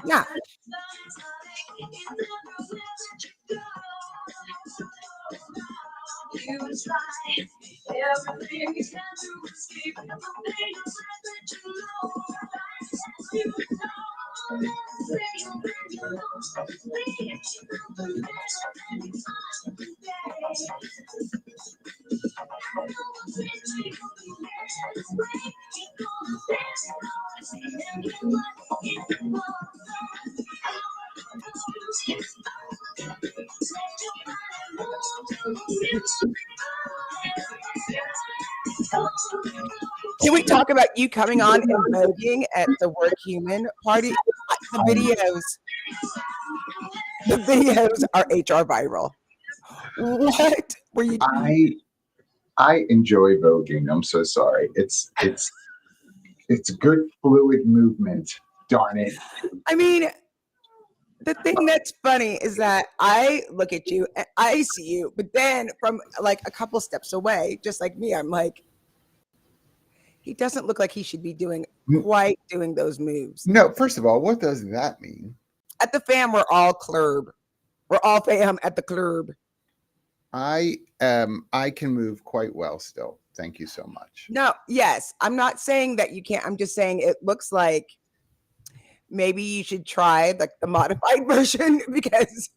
Yeah. Can we talk about you coming on and voguing at the Work Human party? The videos, the videos are HR viral. What were you? I enjoy voguing. I'm so sorry. It's good fluid movement. Darn it. I mean, the thing that's funny is that I look at you and I see you, but then from like a couple steps away, just like me, I'm like, he doesn't look like he should be doing those moves. No, first of all, what does that mean? At the fam, we're all club. We're all fam at the club. I can move quite well still. Thank you so much. No, yes. I'm not saying that you can't. I'm just saying it looks like maybe you should try like the modified version because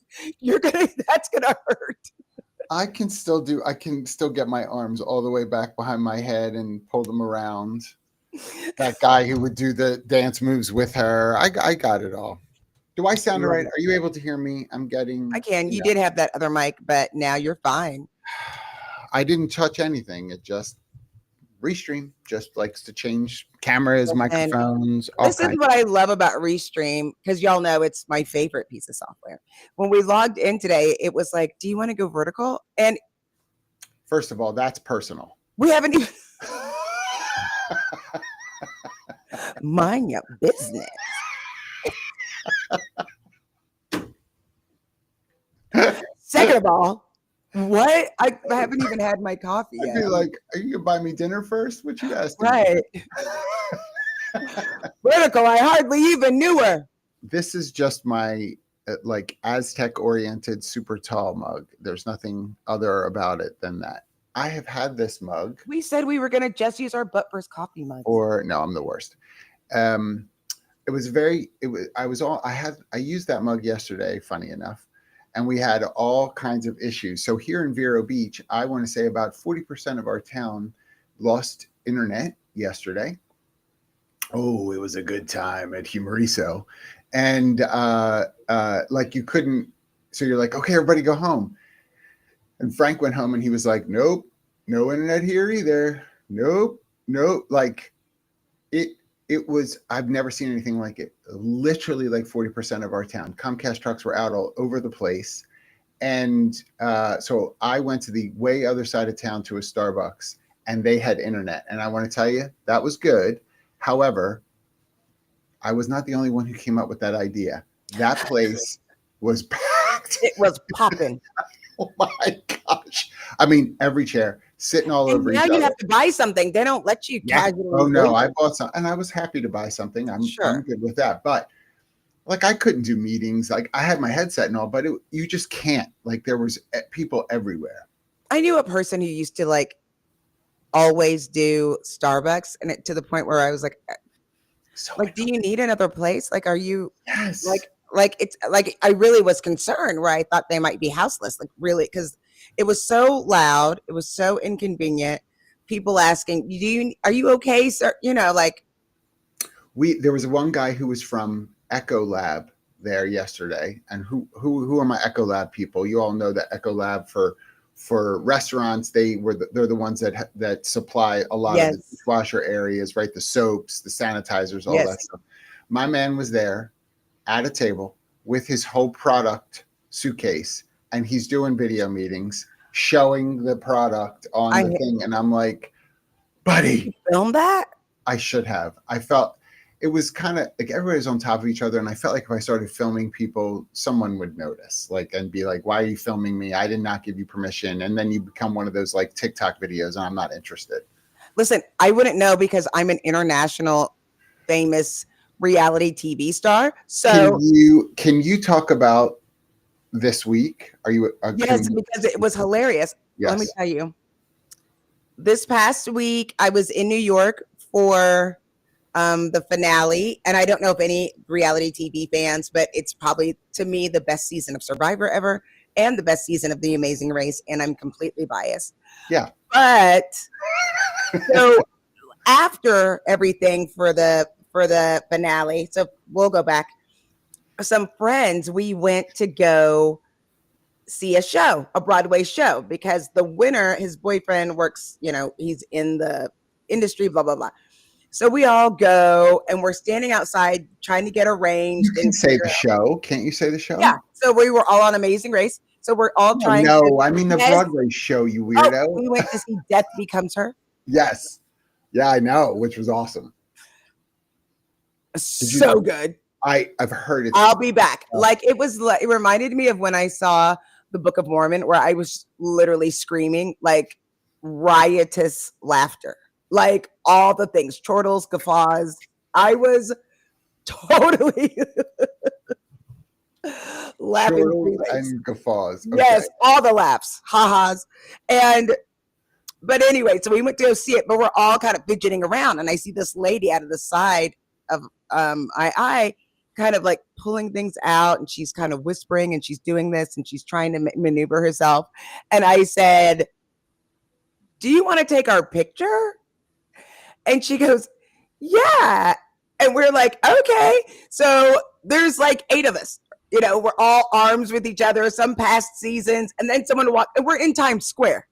that's gonna hurt. I can still get my arms all the way back behind my head and pull them around. That guy who would do the dance moves with her. I got it all. Do I sound all right? Are you able to hear me? I can. You did have that other mic, but now you're fine. I didn't touch anything. It just Restream just likes to change cameras, microphones. This is what I love about Restream because y'all know it's my favorite piece of software. When we logged in today, it was like, do you want to go vertical? And first of all, that's personal. We haven't even mind your business. Second of all, what? I haven't even had my coffee yet. I'd be like, are you gonna buy me dinner first? What you asking? Right. Vertical, I hardly even knew her. This is just my like Aztec oriented super tall mug. There's nothing other about it than that. I have had this mug. We said we were gonna just use our butt first coffee mug. Or no, I'm the worst. I used that mug yesterday, funny enough. And we had all kinds of issues. So here in Vero Beach, I want to say about 40% of our town lost internet yesterday. Oh, it was a good time at Humoriso. And like you couldn't, so you're like, okay, everybody go home. And Frank went home and he was like, nope, no internet here either. Nope. Like it was, I've never seen anything like it. Literally like 40% of our town. Comcast trucks were out all over the place. And so I went to the way other side of town to a Starbucks and they had internet. And I want to tell you, that was good. However, I was not the only one who came up with that idea. That place was packed. It was popping. Oh my gosh. I mean, every chair sitting all over each other. Now you have to buy something. They don't let you casually. Oh no, I bought some and I was happy to buy something. I'm good with that. But like I couldn't do meetings. Like I had my headset and all, but you just can't. Like there was people everywhere. I knew a person who used to like always do Starbucks and to the point where I was like, do you need another place? Like, are you like it's like I really was concerned where I thought they might be houseless, like really, because it was so loud, it was so inconvenient. People asking, are you okay, sir? You know, like there was one guy who was from Echo Lab there yesterday, and who are my Echo Lab people? You all know that Echo Lab for restaurants, they're the ones that supply a lot of the dishwasher areas, right? The soaps, the sanitizers, all that stuff. My man was there at a table with his whole product suitcase, and he's doing video meetings, showing the product on the thing. And I'm like, buddy, you film that? I should have. I felt it was kind of like everybody's on top of each other. And I felt like if I started filming people, someone would notice, like, and be like, why are you filming me? I did not give you permission. And then you become one of those like TikTok videos and I'm not interested. Listen, I wouldn't know because I'm an international famous reality TV star. Can So you talk about this week? Are you? yes, because it was hilarious. Let me Yes. tell you. This past week, I was in New York for the finale, and I don't know if any reality TV fans, but it's probably, to me, the best season of Survivor ever and the best season of The Amazing Race, and I'm completely biased. Yeah. But so after everything for the finale, so we'll go back. Some friends, we went to go see a show, a Broadway show, because the winner, his boyfriend works, he's in the industry, blah, blah, blah. So we all go and we're standing outside trying to get arranged. You can say the show. Can't you say the show? Yeah. So we were all on Amazing Race. So we're all trying No, I mean the Broadway show, you weirdo. Oh, we went to see Death Becomes Her. Yes. Yeah, I know, which was awesome. So good. I've heard it. I'll be back. Like it reminded me of when I saw the Book of Mormon, where I was literally screaming, like riotous laughter, like all the things, chortles, guffaws. I was totally laughing. Chortles and guffaws. Okay. Yes, all the laughs, ha-has. But anyway, so we went to go see it, but we're all kind of fidgeting around, and I see this lady out of the side of I kind of like pulling things out, and she's kind of whispering, and she's doing this, and she's trying to maneuver herself. And I said, "Do you want to take our picture?" And she goes, "Yeah." And we're like, "Okay." So there's like 8 of us. We're all arms with each other, some past seasons, and then someone walked, and we're in Times Square.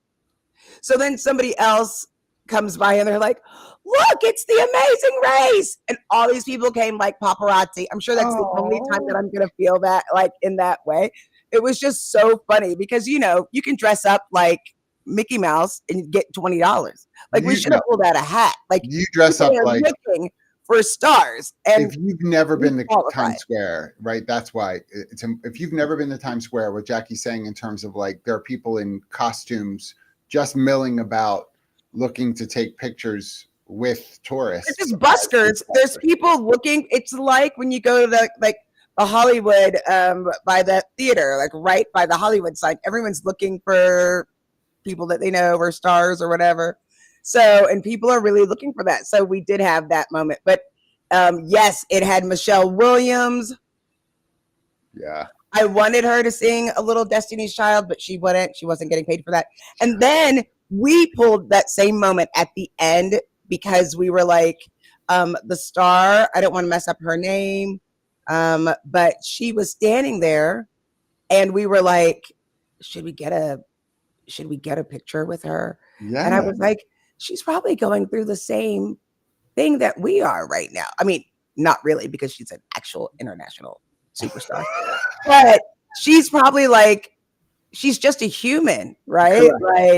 So then somebody else comes by and they're like, "Look, it's The Amazing Race." And all these people came like paparazzi. I'm sure that's the only time that I'm going to feel that like in that way. It was just so funny because, you can dress up like Mickey Mouse and get $20. Like we should have pulled out a hat. Like you dress up like looking for stars. And if you've never been to Times Square, right? That's why if you've never been to Times Square, what Jackie's saying in terms of like there are people in costumes just milling about looking to take pictures with tourists. It's just buskers. There's people looking. It's like when you go to the Hollywood by the theater, like right by the Hollywood sign. Everyone's looking for people that they know or stars or whatever. So, and people are really looking for that. So we did have that moment. But yes, it had Michelle Williams. Yeah. I wanted her to sing a little Destiny's Child, but she wouldn't. She wasn't getting paid for that. And then we pulled that same moment at the end because we were like, the star, I don't want to mess up her name, but she was standing there and we were like, should we get a picture with her? Yeah. And I was like, she's probably going through the same thing that we are right now. I mean, not really, because she's an actual international superstar, but she's probably like, she's just a human, right?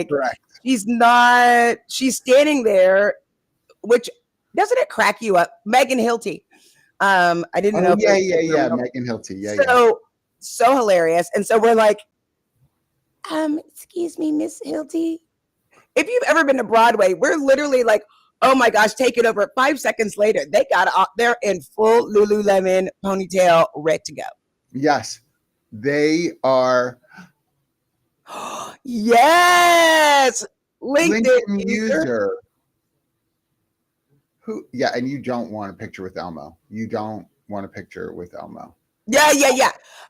Correct. She's standing there, which doesn't it crack you up? Megan Hilty. I didn't know. Yeah. Megan Hilty. Yeah. So hilarious. And so we're like, excuse me, Miss Hilty. If you've ever been to Broadway, we're literally like, oh my gosh, take it over. 5 seconds later, they got out there in full Lululemon ponytail, ready to go. Yes, they are. Yes, LinkedIn user. Who? Yeah, and you don't want a picture with Elmo. You don't want a picture with Elmo. Yeah.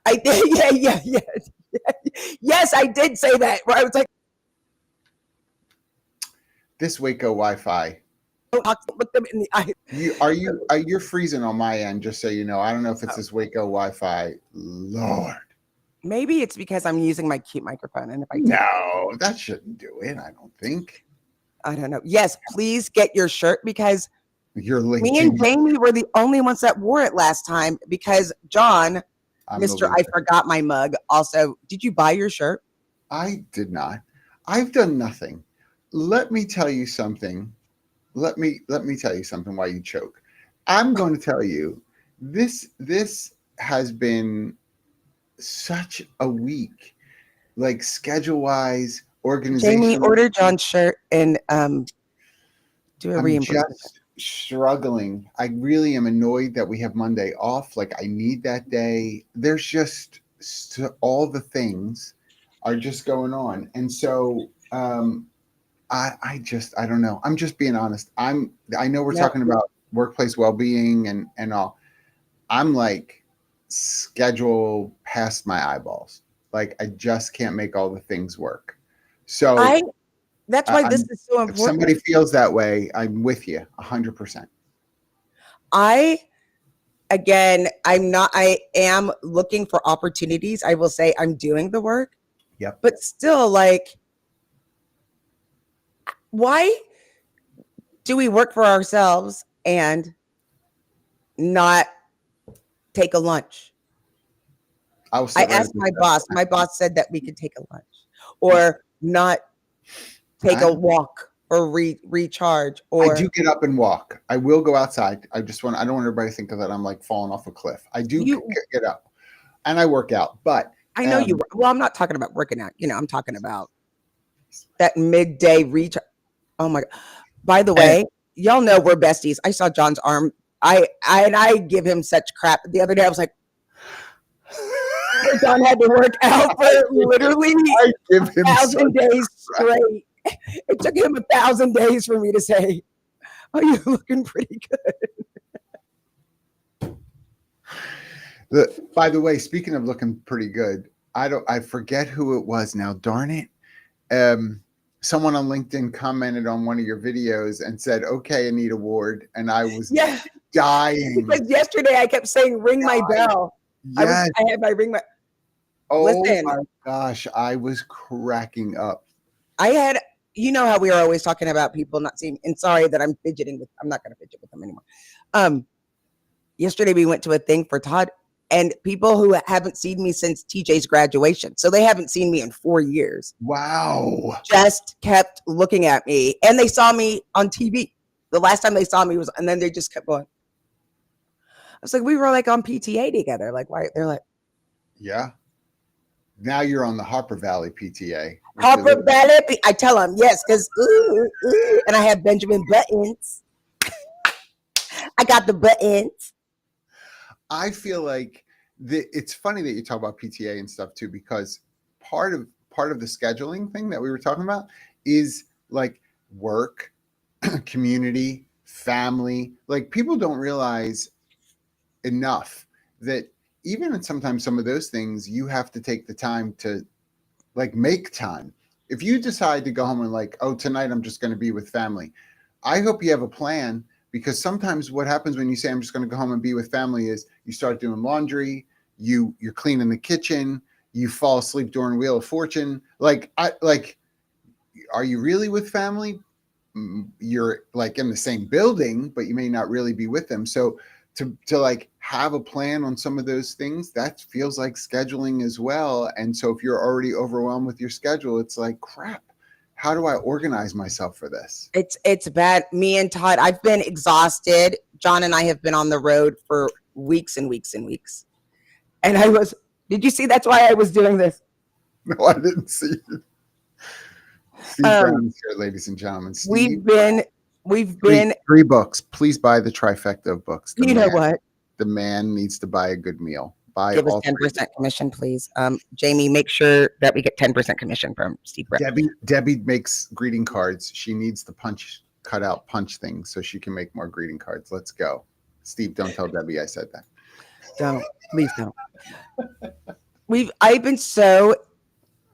I did. Yeah. Yes, I did say that. Where I was like, this Waco Wi-Fi. Look them in the eye. You're freezing on my end, just so you know. I don't know if it's this Waco Wi-Fi. Lord. Maybe it's because I'm using my cute microphone. And if I No, that shouldn't do it, I don't think. I don't know. Yes, please get your shirt because you're linking. Me and Jamie were the only ones that wore it last time because John, Mr. I forgot my mug. Also, did you buy your shirt? I did not. I've done nothing. Let me tell you something. Let me tell you something while you choke. I'm going to tell you this has been such a week, like schedule wise, organization. Jamie, order John's shirt and do a reimbursement. struggling. I really am annoyed that we have Monday off. Like, I need that day. There's just all the things are just going on. And so I don't know. I'm just being honest. I know we're talking about workplace well-being and all. I'm like schedule past my eyeballs. Like, I just can't make all the things work. So that's why this is so important. If somebody feels that way, I'm with you 100%. I am looking for opportunities. I will say I'm doing the work. Yep. But still, like, why do we work for ourselves and not take a lunch? I asked my boss. My boss said that we could take a lunch or not take a walk or recharge. Or I do get up and walk. I will go outside. I don't want everybody to think that I'm like falling off a cliff. I do get up and I work out, but I know you. Well, I'm not talking about working out. I'm talking about that midday recharge. Oh my God. By the way, y'all know we're besties. I saw John's arm. I give him such crap. The other day I was like, John had to work out for literally 1,000 days straight. It took him 1,000 days for me to say, "Oh, you're looking pretty good." By the way, speaking of looking pretty good, I forget who it was now. Darn it. Someone on LinkedIn commented on one of your videos and said, "Okay, Anita Ward," and I was dying. Because yesterday I kept saying, "Ring my bell." Yes. I had my ring my. Oh listen, my gosh, I was cracking up. I had, how we are always talking about people not seeing, and sorry that I'm fidgeting with. I'm not going to fidget with them anymore. Yesterday we went to a thing for Todd, and people who haven't seen me since TJ's graduation, so they haven't seen me in 4 years. Wow! Just kept looking at me, and they saw me on TV. The last time they saw me was, and then they just kept going. I was like, we were like on PTA together. Like, why? They're like, yeah. Now you're on the Harper Valley PTA. Harper Valley. I tell them yes, because and I have Benjamin Buttons. I got the buttons. I feel like it's funny that you talk about PTA and stuff too, because part of the scheduling thing that we were talking about is like work, community, family. Like, people don't realize enough that even sometimes some of those things you have to take the time to like make time. If you decide to go home and like, oh, tonight I'm just going to be with family, I hope you have a plan, because sometimes what happens when you say I'm just going to go home and be with family is you start doing laundry, you're cleaning the kitchen, you fall asleep during Wheel of Fortune. Are you really with family? You're like in the same building, but you may not really be with them. So to like have a plan on some of those things, that feels like scheduling as well. And so if you're already overwhelmed with your schedule, it's like, crap, how do I organize myself for this? It's bad. Me and Todd, I've been exhausted. John and I have been on the road for weeks and weeks and weeks. And did you see? That's why I was doing this. No, I didn't see it. Steve Brown's here, ladies and gentlemen. We've been three books. Please buy the trifecta of books. You know what? The man needs to buy a good meal. Give us 10% commission, please. Jamie, make sure that we get 10% commission from Steve Brown. Debbie makes greeting cards. She needs the cut out punch thing so she can make more greeting cards. Let's go. Steve, don't tell Debbie I said that. Don't. Please don't. I've been so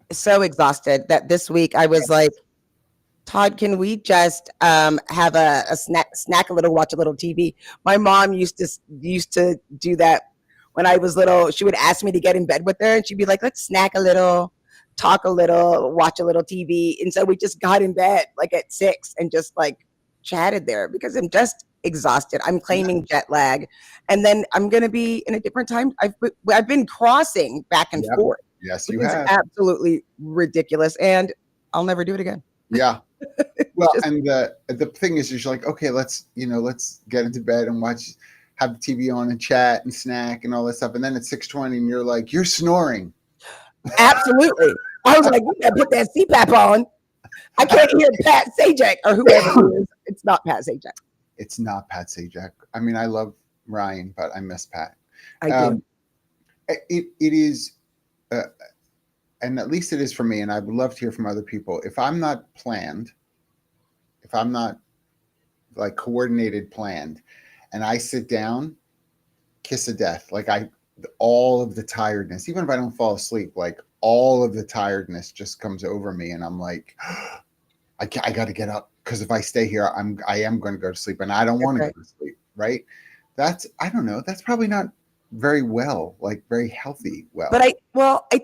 exhausted that this week I was like, Todd, can we just have a snack a little, watch a little TV? My mom used to do that when I was little. She would ask me to get in bed with her, and she'd be like, let's snack a little, talk a little, watch a little TV. And so we just got in bed like at 6 and just like chatted there, because I'm just exhausted. I'm claiming jet lag, and then I'm going to be in a different time. I've been crossing back and forth. Yes, you have. Absolutely ridiculous, and I'll never do it again. Yeah. Well, and the thing is, you're like, okay, let's get into bed and have the TV on and chat and snack and all that stuff. And then at 6:20 and you're like, you're snoring. Absolutely. I was like, you gotta put that CPAP on. I can't hear Pat Sajak or whoever it is. It's not Pat Sajak. It's not Pat Sajak. I mean, I love Ryan, but I miss Pat. I do. It is, and at least it is for me. And I would love to hear from other people. If I'm not planned, if I'm not like coordinated planned, and I sit down, kiss of death. Like all of the tiredness, even if I don't fall asleep, like all of the tiredness just comes over me, and I'm like, I got to get up, because if I stay here, I am going to go to sleep, and I don't want to go to sleep. Right? I don't know. That's probably not very healthy. But I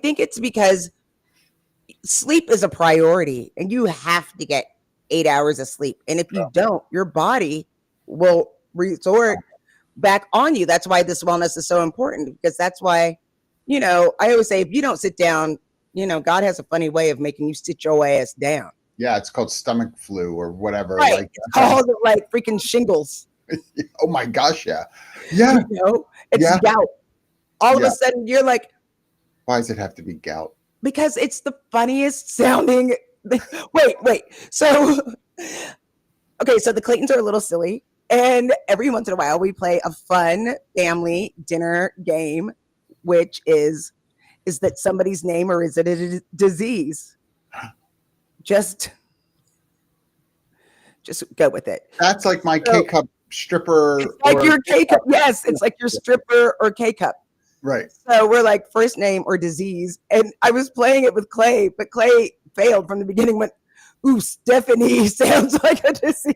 think it's because sleep is a priority, and you have to get 8 hours of sleep. And if you don't, your body will resort back on you. That's why this wellness is so important, because that's why, I always say, if you don't sit down, God has a funny way of making you sit your ass down. Yeah, it's called stomach flu or whatever. Right. Like, it's called like freaking shingles. Oh my gosh, yeah. Yeah. It's gout. All of a sudden you're like, why does it have to be gout? Because it's the funniest sounding. Wait. So the Claytons are a little silly. And every once in a while we play a fun family dinner game, which is that somebody's name, or is it a disease? Just go with it. That's like my K-cup stripper. It's like your K-cup. Yes, it's like your stripper or K-cup. Right. So we're like first name or disease. And I was playing it with Clay, but Clay failed from the beginning, went, ooh, Stephanie sounds like a disease.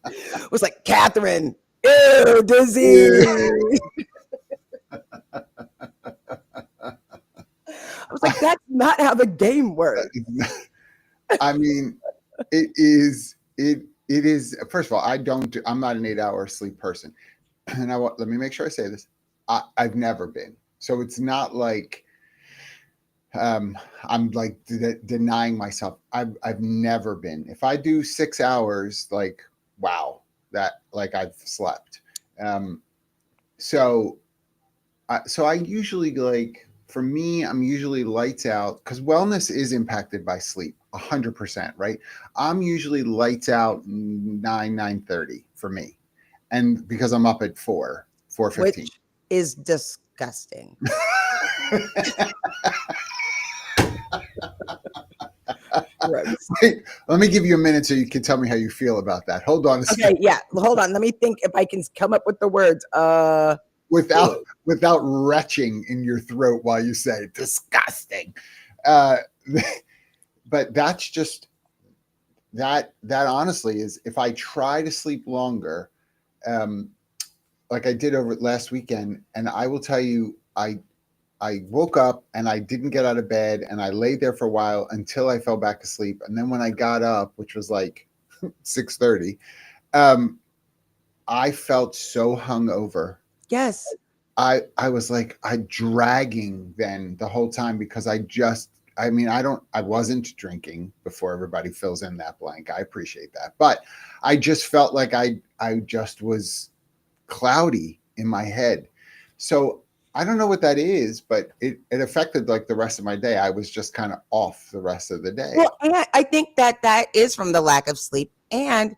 It was like Catherine, ew, disease. I was like, that's not how the game works. I mean, it is, first of all, I'm not an 8-hour sleep person. And let me make sure I say this. I've never been. So it's not like I'm like denying myself. I've never been. If I do 6 hours, like, wow, that like I've slept. So I usually, like, for me, I'm usually lights out, because wellness is impacted by sleep 100%, right? I'm usually lights out 9:30 for me. And because I'm up at 4:15. Which is disgusting. Wait, let me give you a minute so you can tell me how you feel about that. Hold on a second. Okay, yeah. Hold on. Let me think if I can come up with the words. Without retching in your throat while you say disgusting. But that's just that honestly is, if I try to sleep longer, like I did over last weekend, and I will tell you, I woke up and I didn't get out of bed, and I lay there for a while until I fell back asleep. And then when I got up, which was like 6:30, I felt so hungover. Yes. I was like, dragging then the whole time, because I wasn't drinking before everybody fills in that blank. I appreciate that. But I just felt like I just was cloudy in my head. So I don't know what that is, but it affected like the rest of my day. I was just kind of off the rest of the day. Well, and I think that is from the lack of sleep. And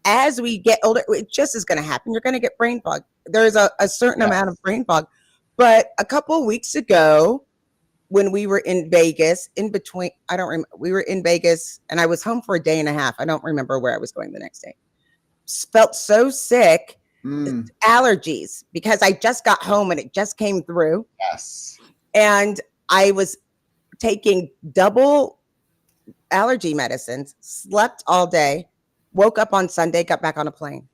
as we get older, it just is going to happen. You're going to get brain fog. There's a certain amount of brain fog. But a couple of weeks ago, when we were in Vegas, we were in Vegas, and I was home for a day and a half. I don't remember where I was going the next day. Felt so sick. Allergies, because I just got home and it just came through. Yes. And I was taking double allergy medicines, slept all day, woke up on Sunday, got back on a plane.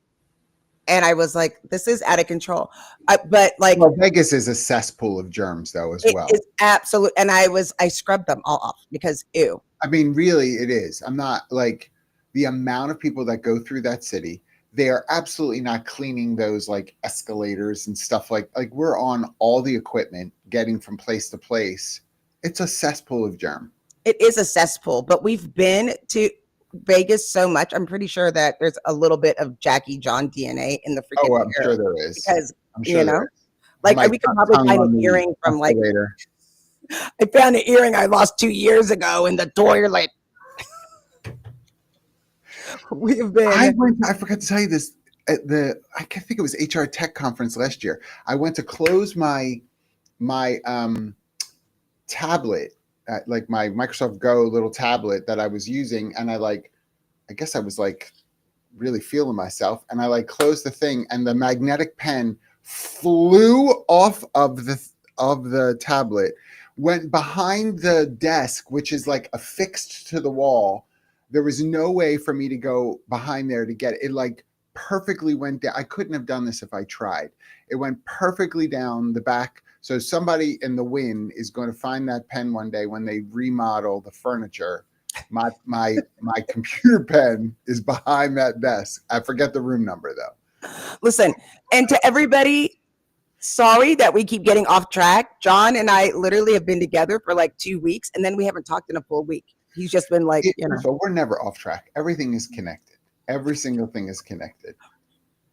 And I was like, this is out of control. But Vegas is a cesspool of germs though, as well. It's absolute. And I scrubbed them all off because ew. I mean, really it is. I'm not, like, the amount of people that go through that city, they are absolutely not cleaning those like escalators and stuff like we're on all the equipment getting from place to place. It's a cesspool of germ. It is a cesspool, but we've been to Vegas so much. I'm pretty sure that there's a little bit of Jackye John DNA in the freaking I'm sure there is. Because, I'm sure like we could probably find an earring from escalator. I found an earring I lost 2 years ago in the toilet. We have I been. forgot to tell you this at I think it was HR Tech Conference last year. I went to close my tablet, like my Microsoft Go little tablet that I was using, and I guess I was like really feeling myself, and I like closed the thing, and the magnetic pen flew off of the tablet, went behind the desk, which is like affixed to the wall. There was no way for me to go behind there to get it. It like perfectly went down. I couldn't have done this if I tried. It went perfectly down the back. So somebody in the wind is going to find that pen one day when they remodel the furniture. My computer pen is behind that desk. I forget the room number though. Listen, and to everybody, sorry that we keep getting off track. John and I literally have been together for like 2 weeks, and then we haven't talked in a full week. He's just been like, So we're never off track. Everything is connected. Every single thing is connected.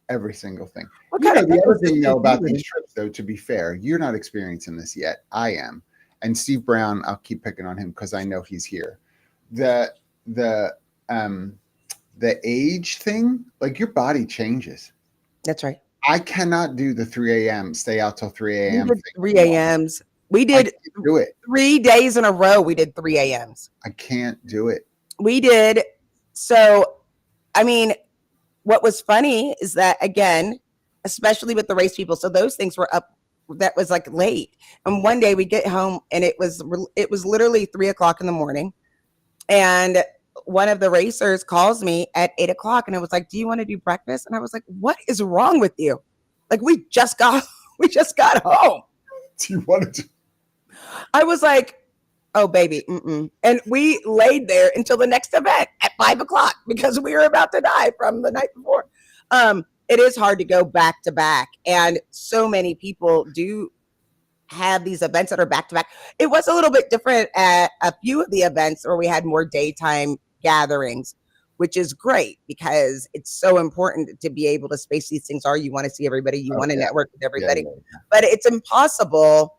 Every single thing. The other thing though about these trips, though, to be fair, you're not experiencing this yet. I am. And Steve Brown, I'll keep picking on him because I know he's here. The age thing, like your body changes. That's right. I cannot do the 3 a.m. stay out till 3 a.m. 3 a.m.s. We did do it 3 days in a row. We did 3 a.m.s. I can't do it. We did. So, I mean, what was funny is that, again, especially with the race people, so those things were up, that was like late. And one day we get home and it was literally 3:00 in the morning. And one of the racers calls me at 8:00 and it was like, do you want to do breakfast? And I was like, what is wrong with you? Like, we just got home. Do you want to? I was like, oh, baby. Mm-mm. And we laid there until the next event at 5:00 because we were about to die from the night before. It is hard to go back to back. And so many people do have these events that are back to back. It was a little bit different at a few of the events where we had more daytime gatherings, which is great because it's so important to be able to space these things. You want to see everybody, you want to network with everybody, but it's impossible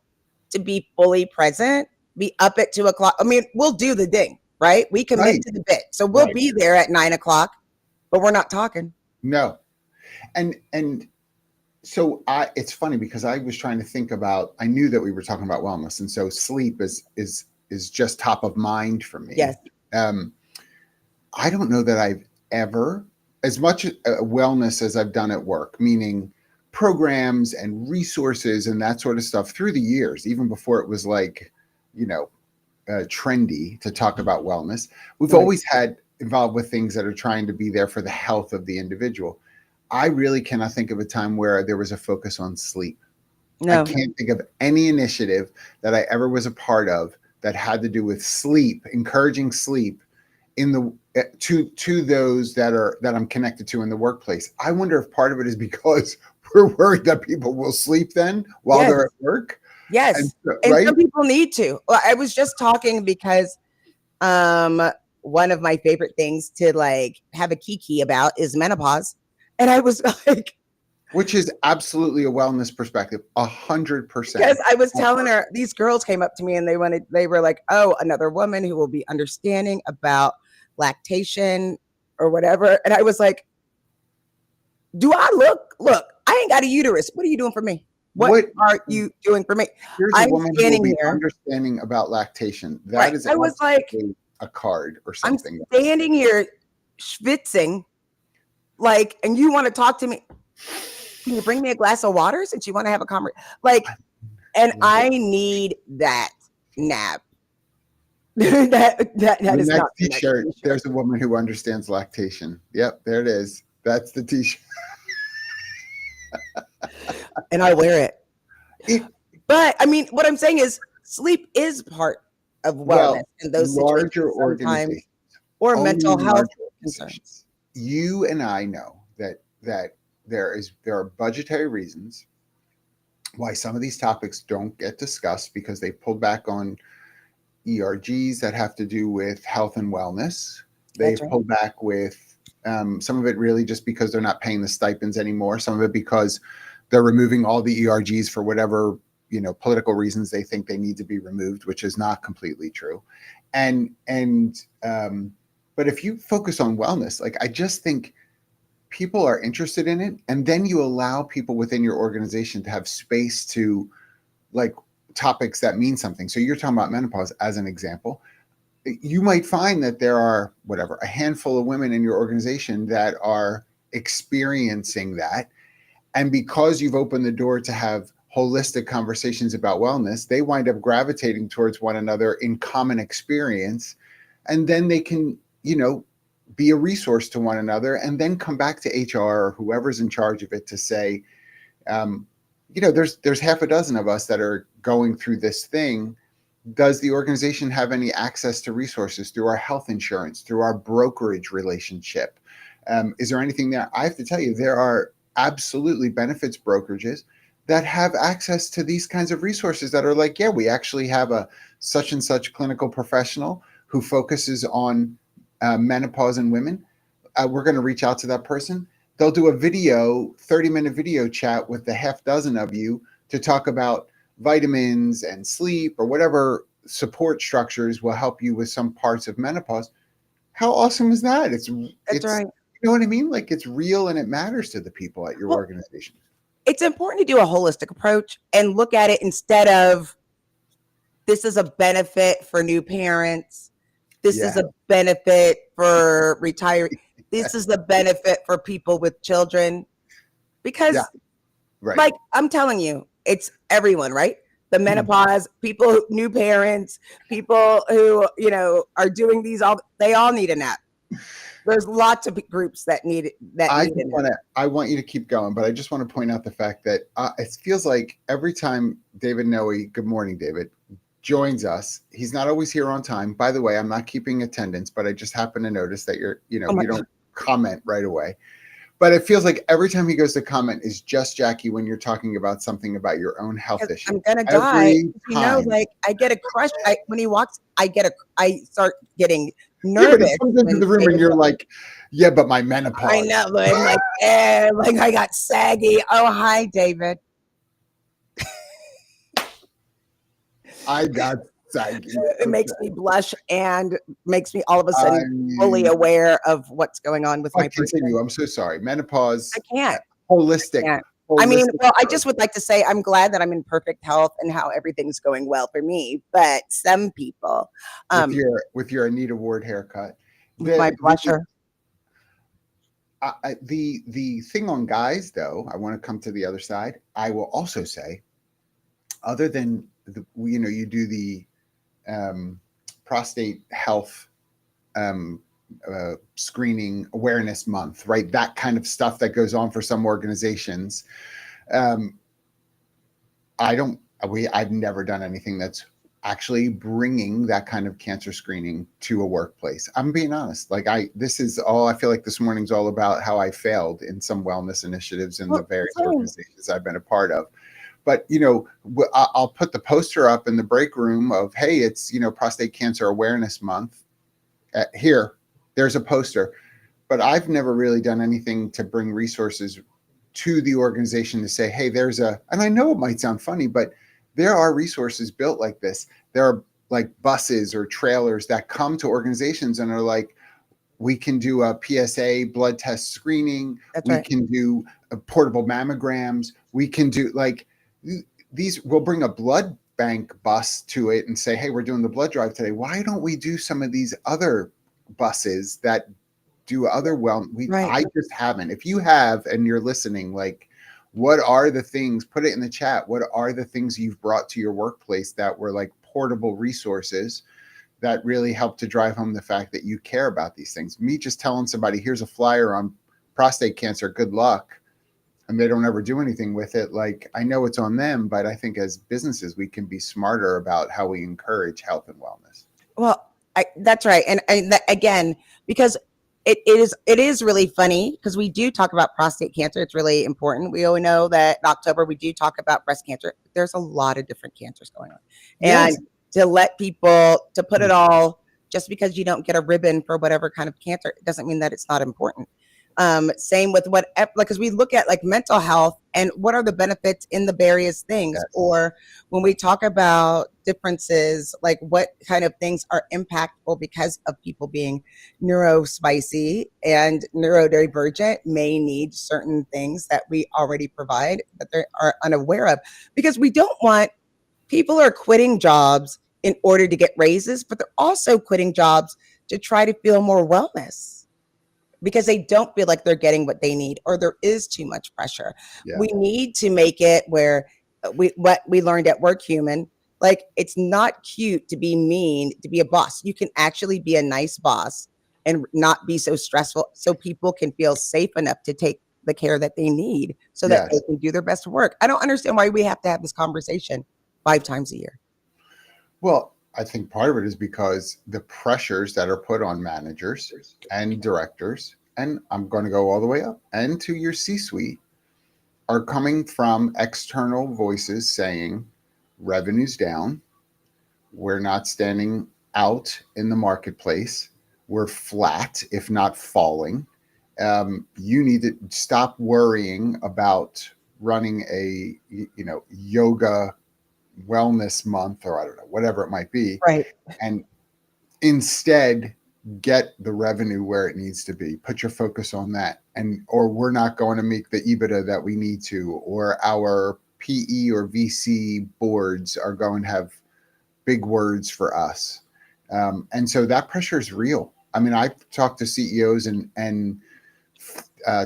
to be fully present, be up at 2:00. I mean, we'll do the ding, right? We commit to the bit. So we'll be there at 9:00, but we're not talking. No. And so it's funny because I was trying to think about, I knew that we were talking about wellness. And so sleep is just top of mind for me. Yes. I don't know that I've ever, as much wellness as I've done at work, meaning programs and resources and that sort of stuff through the years, even before it was like, trendy to talk about wellness. We've always had involved with things that are trying to be there for the health of the individual. I really cannot think of a time where there was a focus on sleep. No. I can't think of any initiative that I ever was a part of that had to do with sleep, encouraging sleep in the to those that I'm connected to in the workplace. I wonder if part of it is because we're worried that people will sleep then while they're at work. Yes. And some people need to. Well, I was just talking because one of my favorite things to like have a kiki about is menopause. And I was like, which is absolutely a wellness perspective, 100%. Because I was telling her, these girls came up to me and they were like, oh, another woman who will be understanding about lactation or whatever. And I was like, do I look, I ain't got a uterus. What are you doing for me? What are you doing for me? Here's a woman who will be understanding about lactation. That is I was like a card or something. I'm standing here schwitzing, like, and you want to talk to me. Can you bring me a glass of water since you want to have a conversation? Like, and I need that nap. that is not the t-shirt. There's a woman who understands lactation. Yep, there it is. That's the t-shirt. And I wear it. But I mean, what I'm saying is sleep is part of wellness in those larger organizations or mental health concerns. You and I know that there are budgetary reasons why some of these topics don't get discussed because they pulled back on ERGs that have to do with health and wellness. They've pulled back with some of it really just because they're not paying the stipends anymore. Some of it because they're removing all the ERGs for whatever, political reasons they think they need to be removed, which is not completely true. But But if you focus on wellness, like I just think people are interested in it, and then you allow people within your organization to have space to like topics that mean something. So you're talking about menopause as an example. You might find that there are a handful of women in your organization that are experiencing that. And because you've opened the door to have holistic conversations about wellness, they wind up gravitating towards one another in common experience. And then they can, be a resource to one another, and then come back to HR or whoever's in charge of it to say, there's half a dozen of us that are going through this thing. Does the organization have any access to resources through our health insurance, through our brokerage relationship? Is there anything there? I have to tell you, there are absolutely benefits brokerages that have access to these kinds of resources that are like, yeah, we actually have a such and such clinical professional who focuses on menopause in women. We're going to reach out to that person. They'll do a 30-minute video chat with the half dozen of you to talk about vitamins and sleep or whatever support structures will help you with some parts of menopause. How awesome is that? It's right. You know what I mean? Like, it's real and it matters to the people at your organization. It's important to do a holistic approach and look at it instead of this is a benefit for new parents. This is a benefit for retirees. This is the benefit for people with children. Because like I'm telling you, it's everyone, right? The menopause, people, new parents, people who, are doing these they all need a nap. There's lots of groups that need it. I want you to keep going, but I just want to point out the fact that it feels like every time David Noe, good morning, David, joins us, he's not always here on time. By the way, I'm not keeping attendance, but I just happen to notice that you don't comment right away. But it feels like every time he goes to comment is just Jackie when you're talking about something about your own health issue. I'm gonna die. Like I get a crush. When he walks, I start getting nervous. Yeah, but he comes into the room and you're like, yeah, but my menopause. I know. But I'm like, like I got saggy. Oh, hi, David. I got saggy. It makes me blush and makes me all of a sudden fully aware of what's going on with my continue. I'm so sorry. Menopause. I can't. Holistic. I just would like to say I'm glad that I'm in perfect health and how everything's going well for me. But some people, with your Anita Ward haircut, my blusher. The thing on guys, though, I want to come to the other side. I will also say, other than you do the prostate health screening awareness month, right? That kind of stuff that goes on for some organizations. I've never done anything that's actually bringing that kind of cancer screening to a workplace. I'm being honest. I feel like this morning's all about how I failed in some wellness initiatives in the various organizations I've been a part of. But, I'll put the poster up in the break room of, hey, it's, Prostate Cancer Awareness Month. There's a poster. But I've never really done anything to bring resources to the organization to say, hey, and I know it might sound funny, but there are resources built like this. There are like buses or trailers that come to organizations and are like, we can do a PSA blood test screening. We can do portable mammograms. We can do we'll bring a blood bank bus to it and say, hey, we're doing the blood drive today. Why don't we do some of these other buses that do other I just haven't. If you have and you're listening, what are the things, put it in the chat. What are the things you've brought to your workplace that were like portable resources that really help to drive home the fact that you care about these things? Me just telling somebody, here's a flyer on prostate cancer, good luck, and they don't ever do anything with it. I know it's on them, but I think as businesses, we can be smarter about how we encourage health and wellness. Well, that's right. And again, because it is really funny because we do talk about prostate cancer. It's really important. We all know that in October, we do talk about breast cancer. There's a lot of different cancers going on. Yes. And to let people, to put it all, just because you don't get a ribbon for whatever kind of cancer, it doesn't mean that it's not important. Same with because we look at mental health and what are the benefits in the various things, or when we talk about differences, like what kind of things are impactful because of people being neurospicy and neurodivergent may need certain things that we already provide that they are unaware of, because we don't want people are quitting jobs in order to get raises, but they're also quitting jobs to try to feel more wellness because they don't feel like they're getting what they need or there is too much pressure. Yeah. We need to make it where what we learned at Work Human, like it's not cute to be mean, to be a boss. You can actually be a nice boss and not be so stressful so people can feel safe enough to take the care that they need so that they can do their best work. I don't understand why we have to have this conversation 5 times a year. Well, I think part of it is because the pressures that are put on managers and directors, and I'm going to go all the way up and to your C-suite, are coming from external voices saying revenue's down, we're not standing out in the marketplace, we're flat, if not falling. You need to stop worrying about running a yoga wellness month, or I don't know, whatever it might be, right? And instead get the revenue where it needs to be. Put your focus on that, or we're not going to make the EBITDA that we need to, or our PE or VC boards are going to have big words for us, and so that pressure is real. I mean, I've talked to CEOs and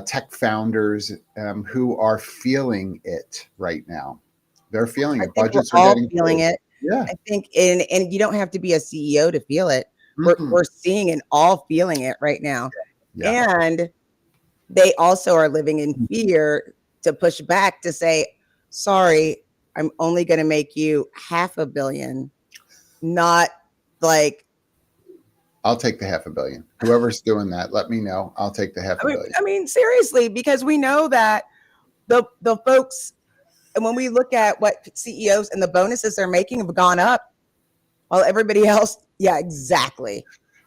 tech founders who are feeling it right now. They're feeling it. Budgets are getting feeling it. Yeah, I think, and you don't have to be a CEO to feel it. We're seeing and all feeling it right now. Yeah. And they also are living in fear to push back to say, sorry, I'm only going to make you $500 million, not like. I'll take the $500 million. Whoever's doing that, let me know. I'll take the $500 million. I mean, seriously, because we know that the folks, and when we look at what CEOs and the bonuses they're making have gone up, while everybody else, yeah, exactly.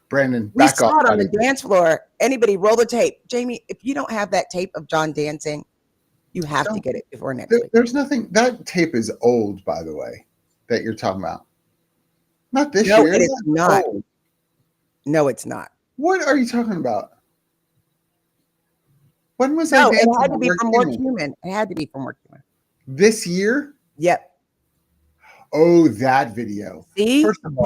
Brandon, we saw it on the dance floor. Anybody roll the tape. Jamie, if you don't have that tape of John dancing, you have to get it before next week. There's nothing. That tape is old, by the way, that you're talking about. Not this year. No, it is not. Old. No, it's not. What are you talking about? When was I dancing? It had to be from Work Human. It had to be from Work Human. This year? Yep. Oh, that video. See? First of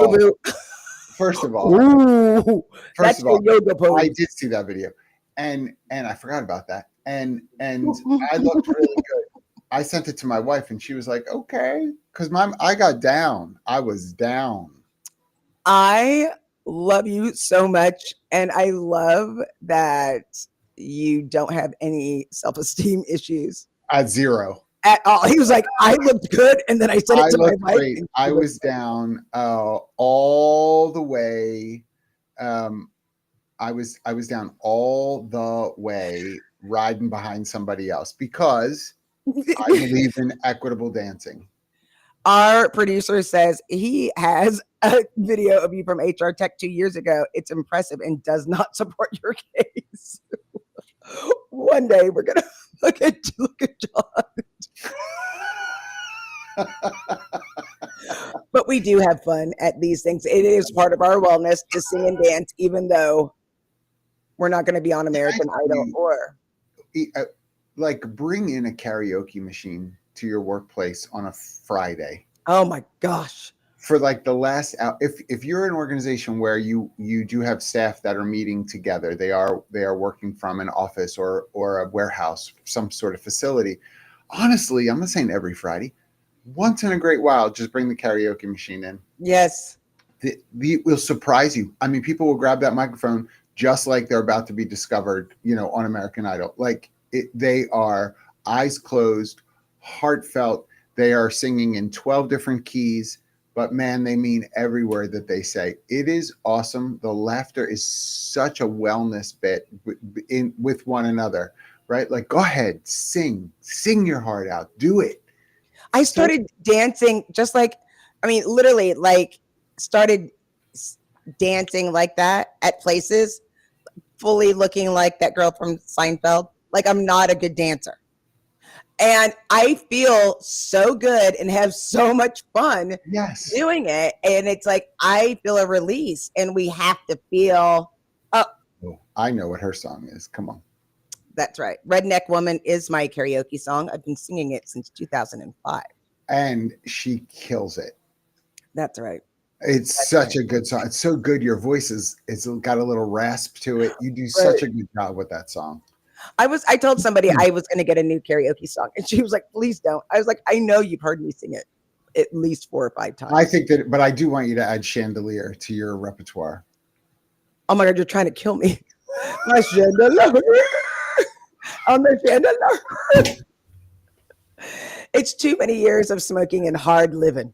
all, Ooh, that's your yoga pose. I did see that video, and I forgot about that. And I looked really good. I sent it to my wife, and she was like, "Okay," because I got down. I was down. I love you so much, and I love that you don't have any self-esteem issues. At zero. At all. He was like, I looked good, and then I said it to my wife. Great. I was down all the way. I was down all the way riding behind somebody else because I believe in equitable dancing. Our producer says he has a video of you from HR Tech 2 years ago. It's impressive and does not support your case. One day we're gonna look at John. But we do have fun at these things. It is part of our wellness to sing and dance, even though we're not going to be on American Idol or like bring in a karaoke machine to your workplace on a Friday. Oh my gosh. For like the last hour, if you're an organization where you do have staff that are meeting together, they are working from an office or a warehouse, some sort of facility. Honestly, I'm not saying every Friday. Once in a great while, just bring the karaoke machine in. Yes. It will surprise you. I mean, people will grab that microphone just like they're about to be discovered, on American Idol. Like they are eyes closed, heartfelt. They are singing in 12 different keys, but man, they mean every word that they say. It is awesome. The laughter is such a wellness bit with one another, right? Like, go ahead, sing your heart out, do it. I started dancing literally started dancing like that at places, fully looking like that girl from Seinfeld. Like I'm not a good dancer. And I feel so good and have so much fun Yes. doing it. And it's like, I feel a release, and we have to feel, oh, I know what her song is. Come on. that's right. Redneck Woman is my karaoke song. I've been singing it since 2005. And she kills it. That's right. It's That's such right. a good song. It's so good. Your voice it's got a little rasp to it. You do such a good job with that song. I told somebody I was going to get a new karaoke song, and she was like, please don't. I was like, I know you've heard me sing it at least 4 or 5 times. I think that, but I do want you to add Chandelier to your repertoire. Oh my God, you're trying to kill me. My chandelier. On the chandelier. It's too many years of smoking and hard living.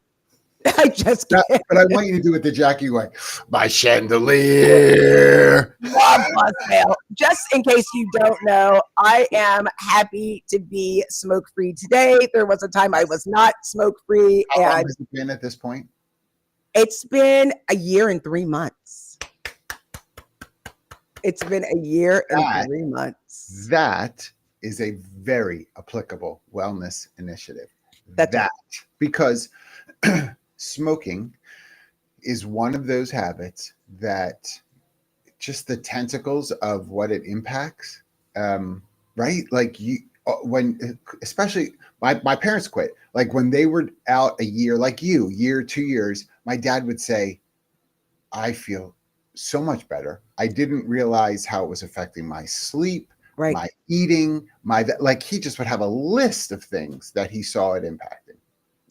I just can't. But I want you to do it the Jackye way. My chandelier. Just in case you don't know, I am happy to be smoke-free today. There was a time I was not smoke-free. How long And has it been at this point? it's been a year and 3 months. It's been a year and 3 months. That is a very applicable wellness initiative. That's right. Because smoking is one of those habits that just the tentacles of what it impacts, right? Like when, especially my parents quit, like when they were out a year, like year, 2 years, my dad would say, I feel so much better. I didn't realize how it was affecting my sleep, Right. my eating, like he just would have a list of things that he saw it impacting.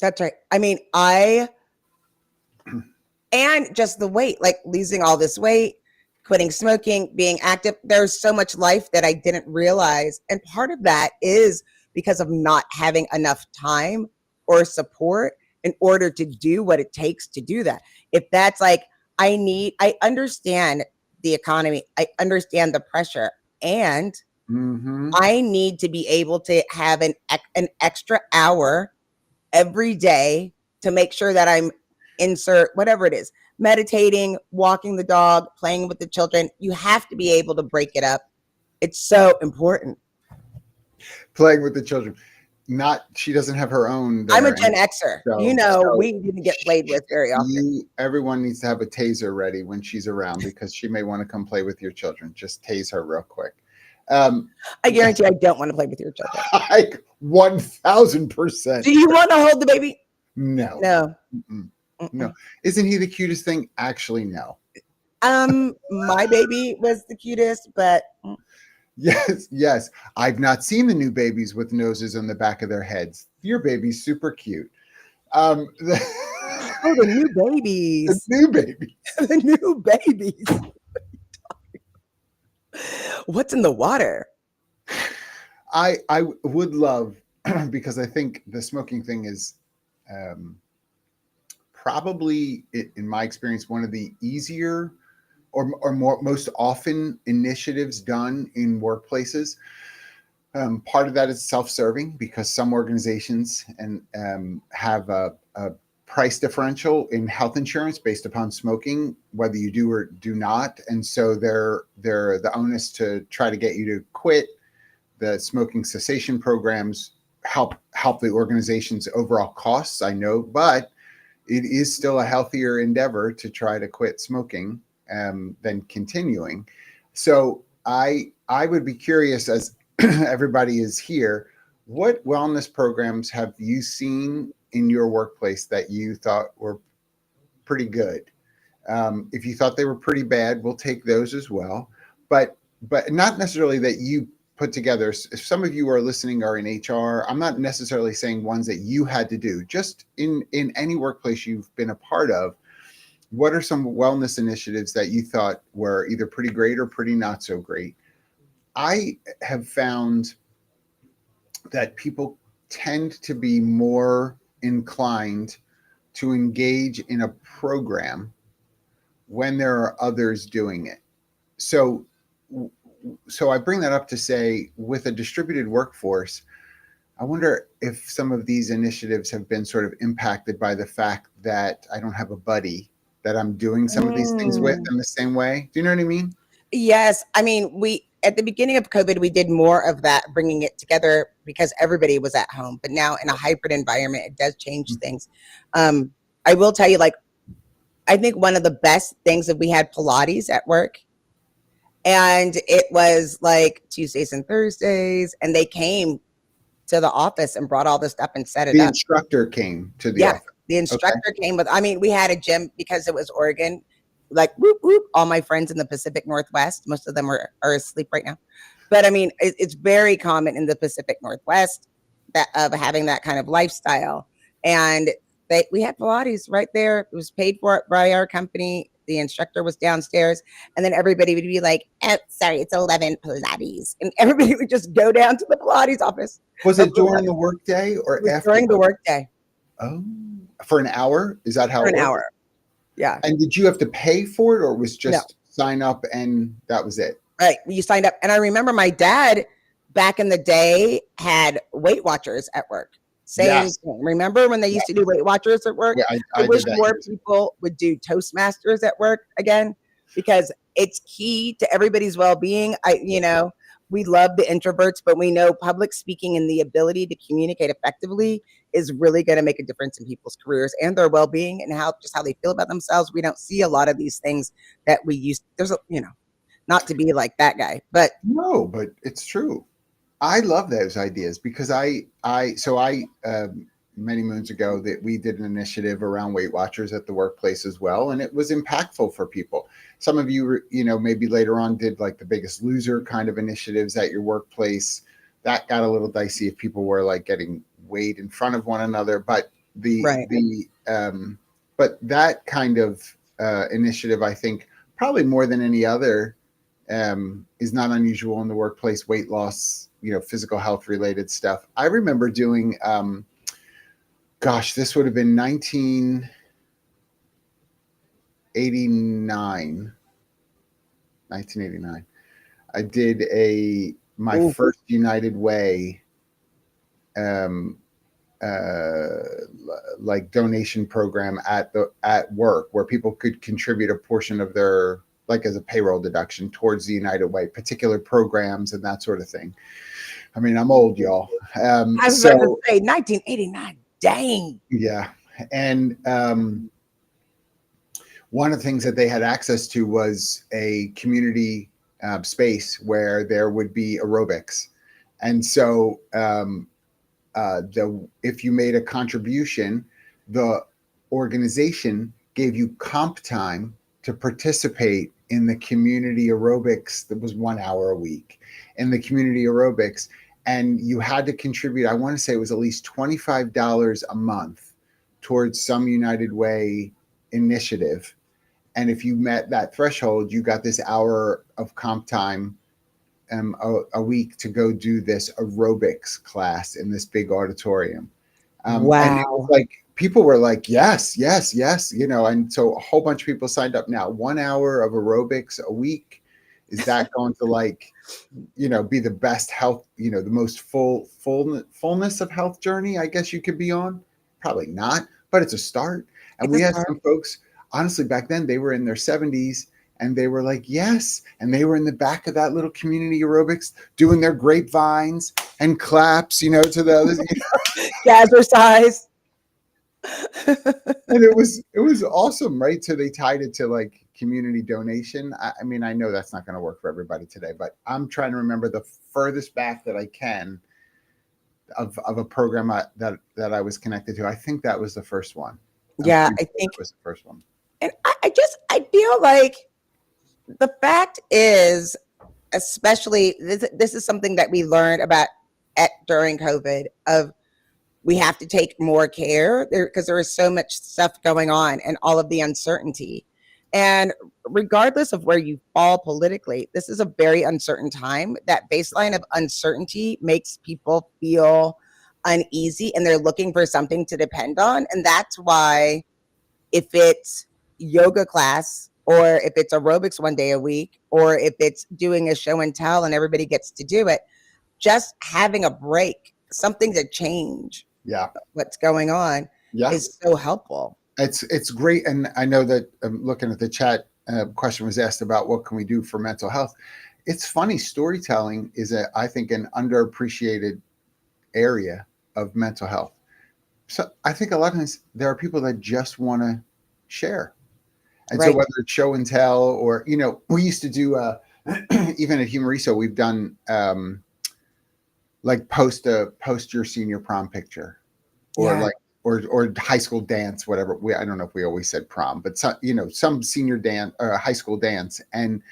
That's right. I mean, and just the weight, like losing all this weight, quitting smoking, being active. There's so much life that I didn't realize. And part of that is because of not having enough time or support in order to do what it takes to do that. If that's like, I understand the economy, I understand the pressure, and I need to be able to have an extra hour every day to make sure that I'm whatever it is, meditating, walking the dog, playing with the children. You have to be able to break it up. It's so important. Playing with the children. She doesn't have her own. I'm a Gen Xer. So we didn't get played with very often. Everyone needs to have a taser ready when she's around because she may want to come play with your children. Just tase her real quick. I guarantee I don't want to play with your children. Like 1000%. Do you want to hold the baby? No. No. No. Isn't he the cutest thing? Actually, no. My baby was the cutest, but yes. I've not seen the new babies with noses on the back of their heads. Your baby's super cute. The new babies. The new babies. The new babies. What's in the water? I would love, because I think the smoking thing is probably, in my experience, one of the easier or most often initiatives done in workplaces. Part of that is self-serving because some organizations have a price differential in health insurance based upon smoking, whether you do or do not. And so they're the onus to try to get you to quit. The smoking cessation programs help the organization's overall costs, I know, but it is still a healthier endeavor to try to quit smoking than continuing. So I would be curious, as everybody is here, what wellness programs have you seen in your workplace that you thought were pretty good? If you thought they were pretty bad, we'll take those as well. But not necessarily that you put together. If some of you are listening are in HR, I'm not necessarily saying ones that you had to do. Just in any workplace you've been a part of, what are some wellness initiatives that you thought were either pretty great or pretty not so great? I have found that people tend to be more inclined to engage in a program when there are others doing it. So I bring that up to say, with a distributed workforce, I wonder if some of these initiatives have been sort of impacted by the fact that I don't have a buddy that I'm doing some of these things with in the same way. Do you know what I mean? Yes. I mean, at the beginning of COVID, we did more of that, bringing it together because everybody was at home. But now in a hybrid environment, it does change things. I will tell you, like, I think one of the best things that we had Pilates at work, and it was like Tuesdays and Thursdays, and they came to the office and brought all this stuff and set it The up. instructor came to the Yeah, office. the instructor came with, I mean, we had a gym because it was Oregon, like whoop, whoop, all my friends in the Pacific Northwest, most of them are asleep right now. But I mean, it's very common in the Pacific Northwest that of having that kind of lifestyle. And we had Pilates right there. It was paid for by our company. The instructor was downstairs, and then everybody would be like, "Oh, sorry, it's 11 Pilates," and everybody would just go down to the Pilates office. Was it during the workday or after? During the workday. Oh, for an hour? Is that how For it an worked? hour. Yeah. And did you have to pay for it, or was just sign up and that was it? Right. You signed up. And I remember my dad back in the day had Weight Watchers at work. Same thing. Remember when they used to do Weight Watchers at work? Yeah, I wish more people would do Toastmasters at work again, because it's key to everybody's well-being. We love the introverts, but we know public speaking and the ability to communicate effectively is really going to make a difference in people's careers and their well-being and how they feel about themselves. We don't see a lot of these things that we used. Not to be like that guy, but no, but it's true. I love those ideas because I many moons ago that we did an initiative around Weight Watchers at the workplace as well, and it was impactful for people. Some of you, maybe later on did like the Biggest Loser kind of initiatives at your workplace. That got a little dicey if people were like getting weighed in front of one another, but but that kind of initiative, I think, probably more than any other, is not unusual in the workplace. Weight loss, physical health related stuff. I remember doing, this would have been 1989. I did my first United Way, like donation program at work, where people could contribute a portion of their, like as a payroll deduction towards the United Way, particular programs and that sort of thing. I mean, I'm old, y'all. I was about to say 1989. Dang. Yeah. And one of the things that they had access to was a community space where there would be aerobics. And so if you made a contribution, the organization gave you comp time to participate in the community aerobics. That was 1 hour a week in the community aerobics. And you had to contribute, I want to say it was at least $25 a month towards some United Way initiative. And if you met that threshold, you got this hour of comp time a week to go do this aerobics class in this big auditorium. Wow. And it was like, people were like, yes, and so a whole bunch of people signed up. Now, 1 hour of aerobics a week, is that going to be the best health, the most fullness of health journey, I guess you could be on? Probably not, but it's a start. And we had some folks, honestly, back then they were in their 70s and they were like, yes. And they were in the back of that little community aerobics doing their grapevines and claps, to the others. Jazzercise. And it was awesome, right? So they tied it to like community donation. I mean, I know that's not going to work for everybody today, but I'm trying to remember the furthest back that I can of a program that I was connected to. I think that was the first one. Yeah, I think it was the first one. And I feel like the fact is, especially this is something that we learned about during COVID, of we have to take more care because there is so much stuff going on and all of the uncertainty. And regardless of where you fall politically, this is a very uncertain time. That baseline of uncertainty makes people feel uneasy and they're looking for something to depend on. And that's why if it's yoga class or if it's aerobics 1 day a week, or if it's doing a show and tell and everybody gets to do it, just having a break, something to change what's going on is so helpful. It's great. And I know that looking at the chat, question was asked about what can we do for mental health. it's funny. Storytelling is I think an underappreciated area of mental health. So I think a lot of times there are people that just want to share. And so Right. whether it's show and tell, or, we used to do, even at Humoriso, we've done like post your senior prom picture, or Yeah. like, or high school dance, whatever. I don't know if we always said prom, but some senior dance or high school dance. And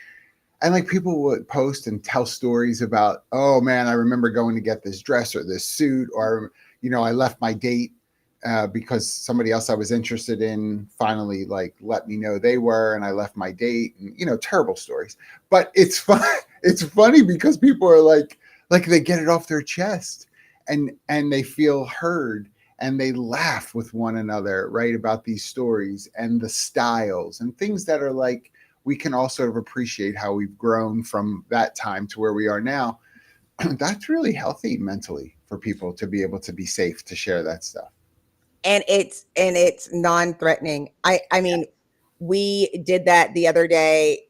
like people would post and tell stories about, oh man, I remember going to get this dress or this suit, or, I left my date because somebody else I was interested in finally like let me know they were, and I left my date, and terrible stories. But it's fun. It's funny because people are like they get it off their chest, and they feel heard, and they laugh with one another, right, about these stories and the styles and things that are like, we can all sort of appreciate how we've grown from that time to where we are now. That's really healthy mentally for people to be able to be safe to share that stuff. And it's non-threatening. I mean, we did that the other day.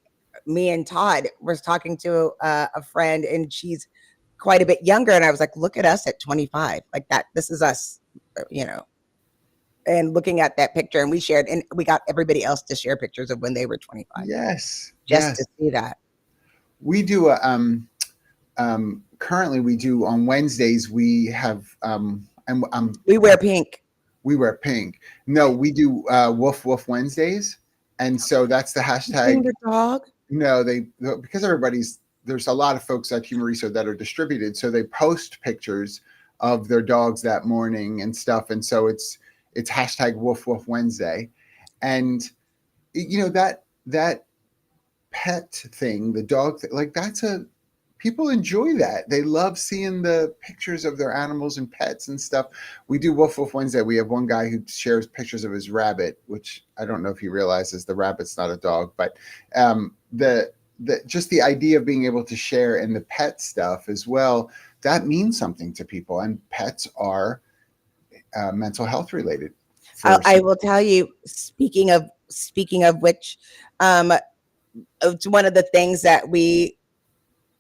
Me and Todd was talking to a friend, and she's quite a bit younger. And I was like, look at us at 25, like that. This is us, and looking at that picture, and we shared, and we got everybody else to share pictures of when they were 25. Yes. Just to see that. We do currently we do on Wednesdays, we have, we wear pink. We wear pink. No, we do Woof Woof Wednesdays. And so that's the hashtag. The dog? No, because there's a lot of folks at Humoriso that are distributed. So they post pictures of their dogs that morning and stuff. And so it's hashtag Woof Woof Wednesday. And, that pet thing, the dog thing, like people enjoy that. They love seeing the pictures of their animals and pets and stuff. We do Woof Woof Wednesday. We have one guy who shares pictures of his rabbit, which I don't know if he realizes the rabbit's not a dog, but just the idea of being able to share and the pet stuff as well, that means something to people. And pets are mental health related. I will tell you, speaking of which, it's one of the things that we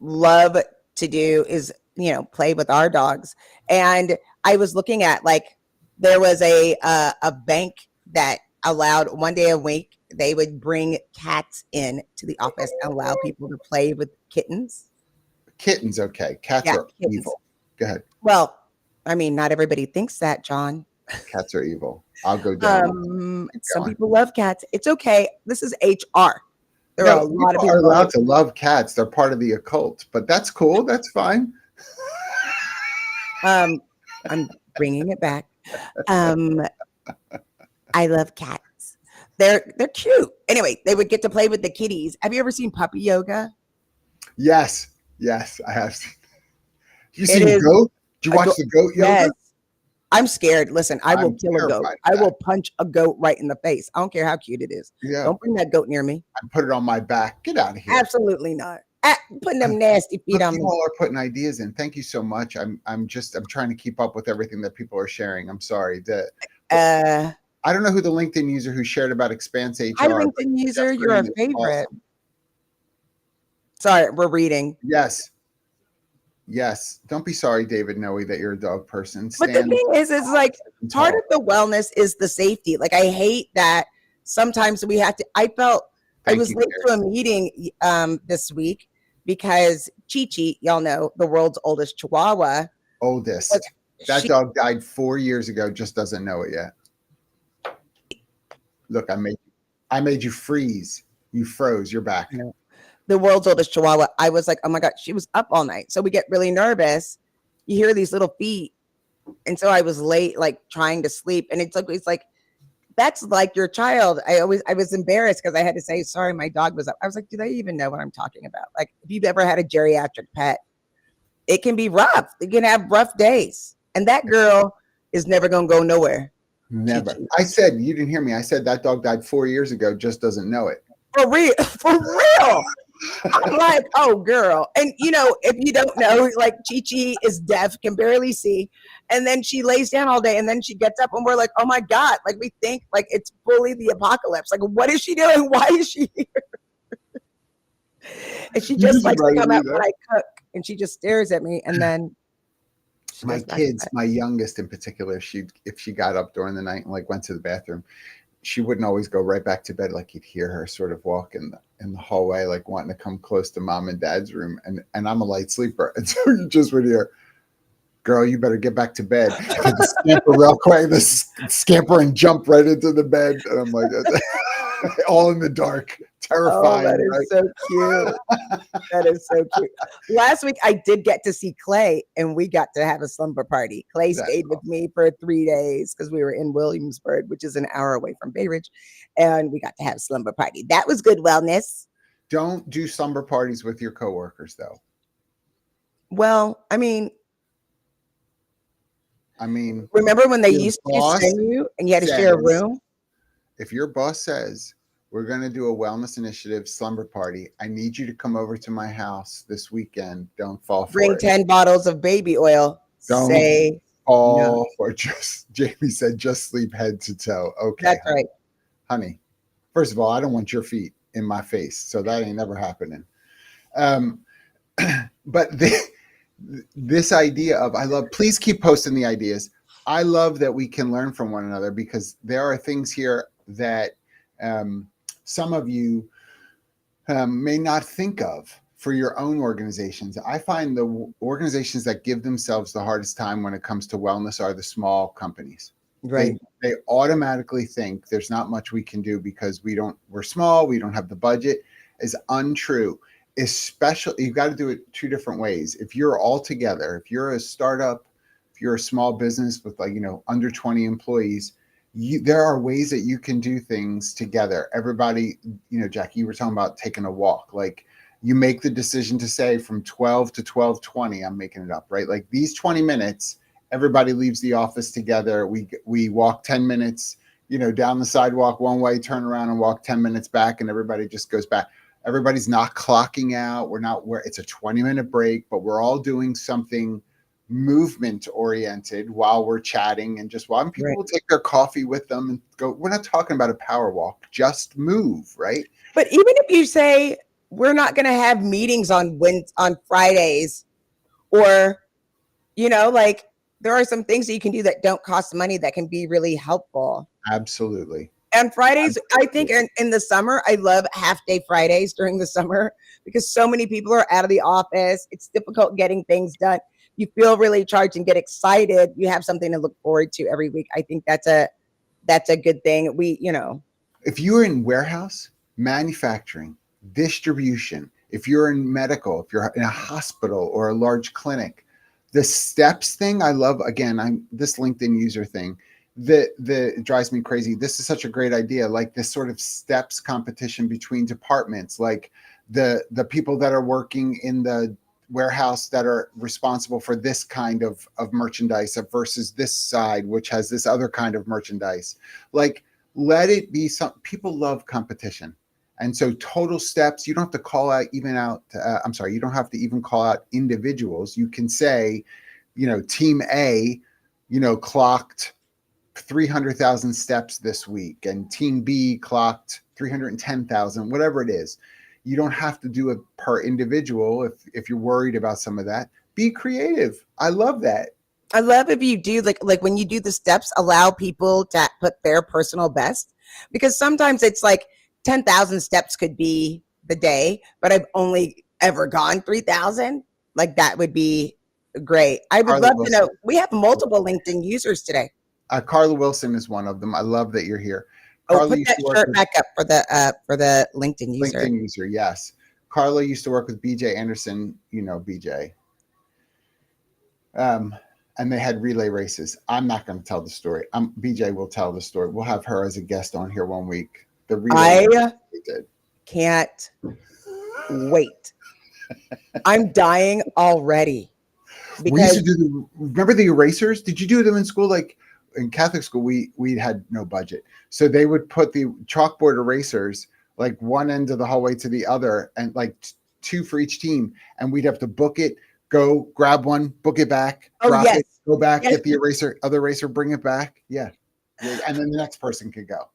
love to do is play with our dogs. And I was looking at, like, there was a bank that allowed one day a week they would bring cats in to the office and allow people to play with kittens. Kittens, okay. Cats are evil. Go ahead. Well, I mean, not everybody thinks that, John. Cats are evil. I'll go down. Some people love cats. It's okay. This is HR. There are a lot of people are allowed to love cats. They're part of the occult, but that's cool. That's fine. I'm bringing it back. I love cats. They're cute. Anyway, they would get to play with the kitties. Have you ever seen puppy yoga? Yes, I have seen. You seen the goat? Did you watch the goat yoga? Yes. I'm scared. Listen, I will kill a goat. I will punch a goat right in the face. I don't care how cute it is. Yeah. Don't bring that goat near me. I put it on my back. Get out of here. Absolutely not. Putting them nasty feet on me. People are putting ideas in. Thank you so much. I'm trying to keep up with everything that people are sharing. I'm sorry. I don't know who the LinkedIn user who shared about Expanse HR. Hi, LinkedIn user. You're our favorite. Awesome. Sorry, we're reading. Yes. Don't be sorry, David Noe, that you're a dog person. But the thing is like part of the wellness is the safety. Like, I hate that sometimes we have to. I was late to a meeting this week because Chi-Chi, y'all know, the world's oldest Chihuahua. Oldest. That dog died 4 years ago. Just doesn't know it yet. Look, I made you freeze. You froze. You're back. The world's oldest Chihuahua. I was like, oh my God, she was up all night. So we get really nervous. You hear these little feet. And so I was late, like trying to sleep. And it's like, that's like your child. I was embarrassed because I had to say, sorry, my dog was up. I was like, do they even know what I'm talking about? Like, if you've ever had a geriatric pet, it can be rough. You can have rough days. And that girl is never going to go nowhere. Never. Chi-Chi. I said, you didn't hear me. I said that dog died 4 years ago, just doesn't know it. For real. I'm like, oh, girl. And, if you don't know, like, Chi-Chi is deaf, can barely see. And then she lays down all day and then she gets up and we're like, oh, my God. Like, we think, like, it's fully the apocalypse. Like, what is she doing? Why is she here? And she You just just likes to reminded come me out of when that. I cook, and she just stares at me, and then she My goes back to kids, bed. my youngest in particular, if she got up during the night and like went to the bathroom, she wouldn't always go right back to bed. Like you'd hear her sort of walk in the hallway, like wanting to come close to mom and dad's room. And I'm a light sleeper. And so you just would hear, girl, you better get back to bed. And the scamper real quick, scamper and jump right into the bed. And I'm like, all in the dark, Oh, terrifying. that is Right? so cute. That is so cute. Last week, I did get to see Clay, and we got to have a slumber party. Clay That's stayed with me for 3 days because we were in Williamsburg, which is an hour away from Bay Ridge, and we got to have a slumber party. That was good wellness. Don't do slumber parties with your coworkers, though. Well, I mean, remember when they your used to boss send you and you had to share a says, room? if your boss says, we're going to do a wellness initiative slumber party, I need you to come over to my house this weekend. Don't fall for Bring it. 10 bottles of baby oil. Don't Say fall no. for it. Jamie said, just sleep head to toe. Okay, That's honey. right. Honey, first of all, I don't want your feet in my face, so that ain't never happening. But this idea of, please keep posting the ideas. I love that we can learn from one another, because there are things here that some of you may not think of for your own organizations. I find the organizations that give themselves the hardest time when it comes to wellness are the small companies. Right. They automatically think there's not much we can do because we're small, we don't have the budget. Is untrue. Especially, you've got to do it two different ways. If you're all together, if you're a startup, if you're a small business with under 20 employees, there are ways that you can do things together. Everybody, Jackie, you were talking about taking a walk. Like, you make the decision to say from 12 to 12:20, I'm making it up, right? Like these 20 minutes, everybody leaves the office together. We walk 10 minutes, down the sidewalk one way, turn around and walk 10 minutes back, and everybody just goes back. Everybody's not clocking out. It's a 20-minute break, but we're all doing something movement oriented while we're chatting, and just while people will take their coffee with them and go. We're not talking about a power walk, just move, right? But even if you say we're not going to have meetings on Fridays, or like there are some things that you can do that don't cost money that can be really helpful. Absolutely. And Fridays, I think in the summer, I love half-day Fridays during the summer, because so many people are out of the office. It's difficult getting things done. You feel really charged and get excited. You have something to look forward to every week. I think that's a good thing. If you're in warehouse, manufacturing, distribution, if you're in medical, if you're in a hospital or a large clinic, the steps thing, I love. Again, this LinkedIn user thing, it drives me crazy. This is such a great idea. Like this sort of steps competition between departments, like the people that are working in the warehouse that are responsible for this kind of merchandise versus this side, which has this other kind of merchandise. Like, let it be people love competition. And so total steps, you don't have to call out you don't have to even call out individuals. You can say, team A, clocked 300,000 steps this week, and team B clocked 310,000, whatever it is. You don't have to do it per individual if you're worried about some of that. Be creative. I love that. I love if you do like when you do the steps, allow people to put their personal best, because sometimes it's like 10,000 steps could be the day, but I've only ever gone 3,000. Like that would be great. I would love to know. We have multiple LinkedIn users today. Carla Wilson is one of them. I love that you're here. Carla, put that shirt back up for the LinkedIn user. LinkedIn user, yes. Carla used to work with BJ Anderson. BJ. And they had relay races. I'm not going to tell the story. BJ will tell the story. We'll have her as a guest on here one week. The relay can't wait. I'm dying already. We used to do remember the erasers? Did you do them in school? Like in Catholic school, we had no budget. So they would put the chalkboard erasers like one end of the hallway to the other, and like two for each team. And we'd have to book it, go grab one, book it back, drop it, go back, get the other eraser, bring it back. Yeah. And then the next person could go.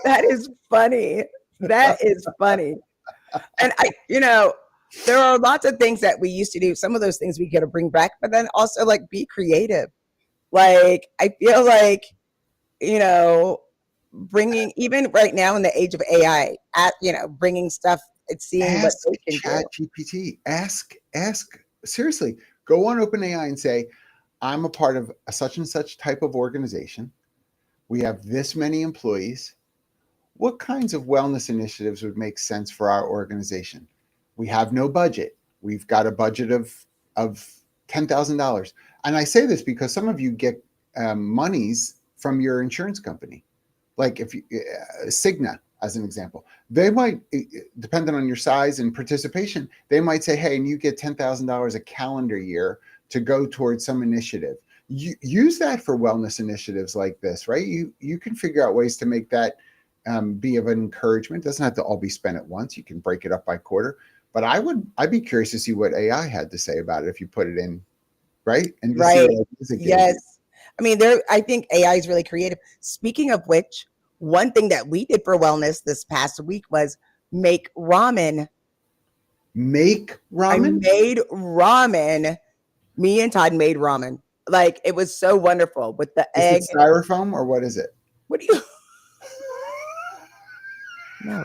That is funny. That is funny. And there are lots of things that we used to do. Some of those things we got to bring back, but then also like be creative. Like I feel like, bringing, even right now in the age of AI, bringing stuff and seeing what Ask they can do. ChatGPT. Ask seriously. Go on OpenAI and say, I'm a part of a such and such type of organization. We have this many employees. What kinds of wellness initiatives would make sense for our organization? We have no budget. We've got a budget of $10,000. And I say this because some of you get monies from your insurance company. Like if you, Cigna, as an example, they might, depending on your size and participation, they might say, hey, and you get $10,000 a calendar year to go towards some initiative. Use that for wellness initiatives like this, right? You can figure out ways to make that be of an encouragement. It doesn't have to all be spent at once. You can break it up by quarter. But I'd be curious to see what AI had to say about it if you put it in, right? And to see what ideas it gives you. Yes. I mean, I think AI is really creative. Speaking of which, one thing that we did for wellness this past week was make ramen. Make ramen? I made ramen. Me and Todd made ramen. Like, it was so wonderful with the egg. Is it styrofoam or what is it? What do you? No.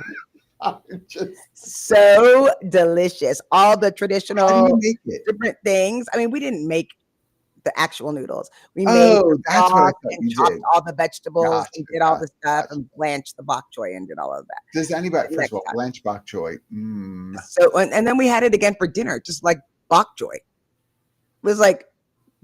Just... So delicious. All the traditional How do you make it? different things. I mean, we didn't make the actual noodles. We that's what I thought and you chopped did. all the vegetables and did all the stuff Gotcha. and blanched the bok choy and did all of that. Does anybody, first of all, blanch bok choy? So, and then we had it again for dinner, just like bok choy. It was like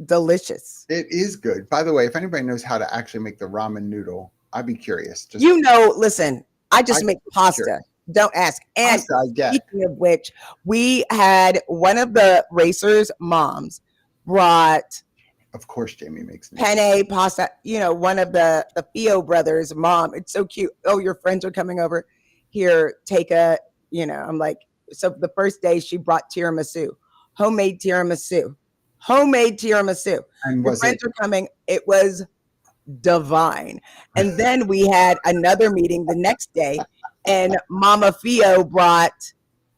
delicious. It is good. By the way, if anybody knows how to actually make the ramen noodle, I'd be curious. Just, listen, I just make pasta. Sure. Don't ask. And speaking of which, we had one of the racers' moms brought. Of course, Jamie makes penne pasta. One of the Theo brothers' mom. It's so cute. Oh, your friends are coming over. Here, take a. I'm like. So the first day she brought tiramisu, homemade tiramisu. And your friends are coming. It was divine. And then we had another meeting the next day, and Mama Theo brought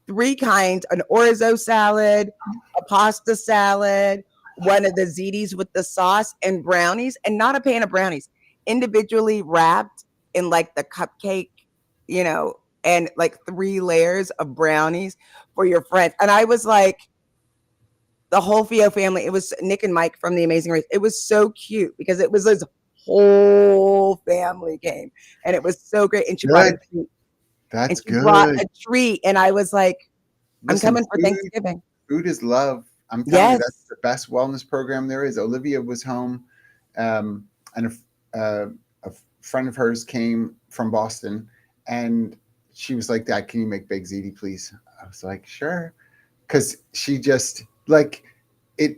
3 kinds: an orzo salad, a pasta salad, one of the ziti's with the sauce, and brownies, and not a pan of brownies, individually wrapped in like the cupcake, and like 3 layers of brownies for your friends. And I was like, the whole Theo family, it was Nick and Mike from The Amazing Race. It was so cute because it was this whole family came, and it was so great. And she brought a treat. That's good. Brought a treat, and I was like, I'm coming for Thanksgiving. Food is love. I'm telling you, that's the best wellness program there is. Olivia was home, and a friend of hers came from Boston, and she was like, Dad, can you make baked ziti, please? I was like, sure. Because she just, like, it,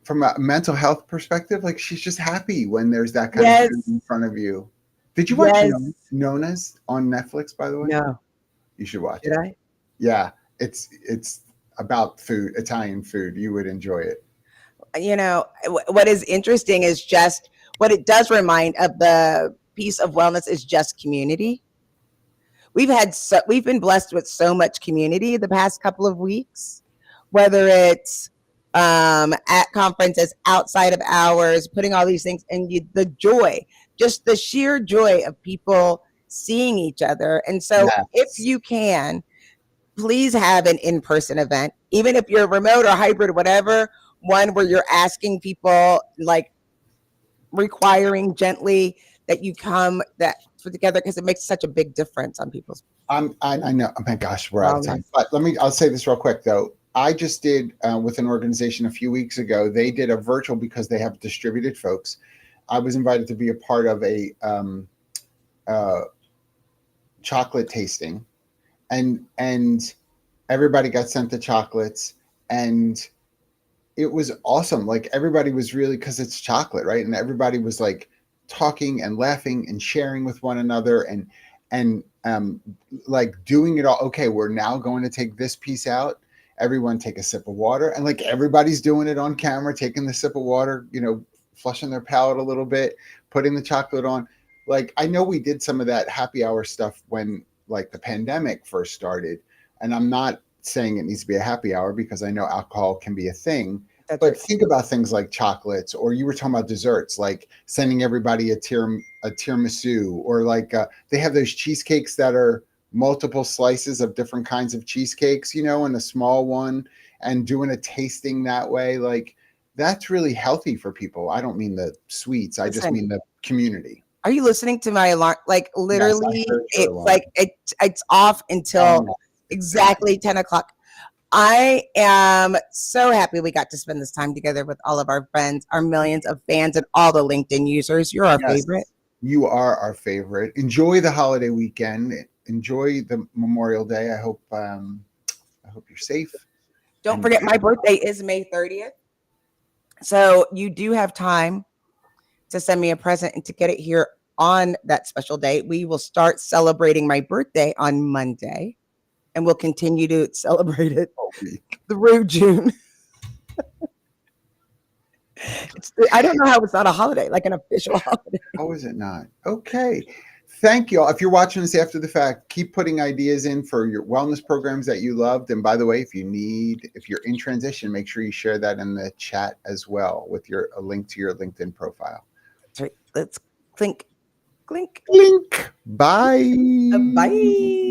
from a mental health perspective, like, she's just happy when there's that kind of food in front of you. Did you watch Nona's on Netflix, by the way? No. You should watch it. Did I? Yeah. It's about food, Italian food. You would enjoy it. What is interesting is just what it does remind of the piece of wellness is just community. We've been blessed with so much community the past couple of weeks, whether it's at conferences, outside of hours, putting all these things, and the joy, just the sheer joy of people seeing each other. And so if you can, please have an in-person event, even if you're remote or hybrid, whatever, one where you're asking people, like requiring gently that you come together, because it makes such a big difference on people's. I know. Oh my gosh, we're out of time. But I'll say this real quick though. I just did with an organization a few weeks ago. They did a virtual because they have distributed folks. I was invited to be a part of a chocolate tasting, and everybody got sent the chocolates, and it was awesome. Like, everybody was really, because it's chocolate, right? And everybody was like talking and laughing and sharing with one another, and like doing it all. Okay, we're now going to take this piece out. Everyone take a sip of water, and like everybody's doing it on camera, taking the sip of water, flushing their palate a little bit, putting the chocolate on. Like, I know we did some of that happy hour stuff when like the pandemic first started. And I'm not saying it needs to be a happy hour because I know alcohol can be a thing. That's But right. think about things like chocolates, or you were talking about desserts, like sending everybody a tiramisu, or like they have those cheesecakes that are multiple slices of different kinds of cheesecakes, you know, in a small one, and doing a tasting that way. Like that's really healthy for people. I don't mean the sweets. I just Listen, mean the community. are you listening to my alarm? Like Yes, I literally, heard your it's alarm. like it's off until Oh, exactly 10 o'clock. I am so happy we got to spend this time together with all of our friends, our millions of fans, and all the LinkedIn users. You're our yes, favorite. you are our favorite. Enjoy the holiday weekend. Enjoy the Memorial Day. I hope you're safe. Don't And forget, my birthday is May 30th. So you do have time to send me a present and to get it here on that special day. We will start celebrating my birthday on Monday, and we'll continue to celebrate it through June. I don't know how it's not a holiday, like an official holiday. how is it not? Okay. Thank you all. If you're watching this after the fact, keep putting ideas in for your wellness programs that you loved. And by the way, if you're in transition, make sure you share that in the chat as well with a link to your LinkedIn profile. That's right. Let's clink, clink. Link. Bye. Bye.